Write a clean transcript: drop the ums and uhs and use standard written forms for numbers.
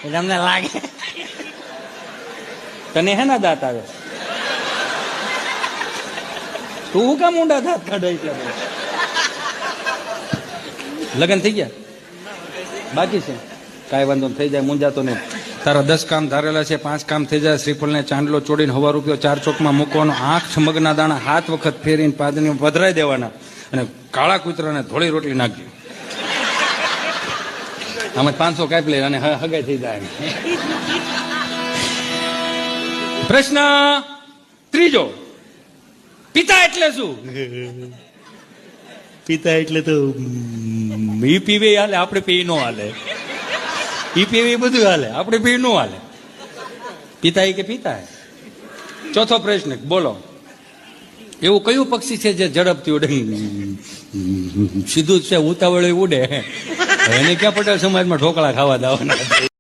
એટલે અમને લાગે તને હે ના દાંત આવે, તું હું કામ ઊંડા દાંત કાઢો એટલે લગ્ન થઈ ગયા બાકી છે? કાંઈ વાંધો નહીં, થઈ જાય, મૂંઝાતો નહીં. તારા 10 કામ ધારેલા છે, 5 કામ થઈ જાય. શ્રીફળને ચાંદલો ચોડીને હવા રૂપિયો 4 ચોકમાં મૂકવાનો, આંખ મગના દાણા 7 વખત ફેરીને પાદની પધરાઈ દેવાના અને કાળા કૂતરાને ધોળી રોટલી નાખી. આમાં 500 કાપી લે અને હગાઈ થઈ જાય. પ્રશ્ન ત્રીજો, પિતા એટલે શું? પિતા એટલે તો ઈ પીવે હાલે, આપણે પી નો હાલે. ઈ પીવે બધું હાલે, આપણે પી નો હાલે. પિતા કે પિતા. ચોથો પ્રશ્ન બોલો, એવું કયું પક્ષી છે જે ઝડપથી ઉડે? સીધું જ છે, ઉતાવળે ઉડે. એને ક્યાં પટેલ સમાજમાં ઢોકળા ખાવા દેવાના?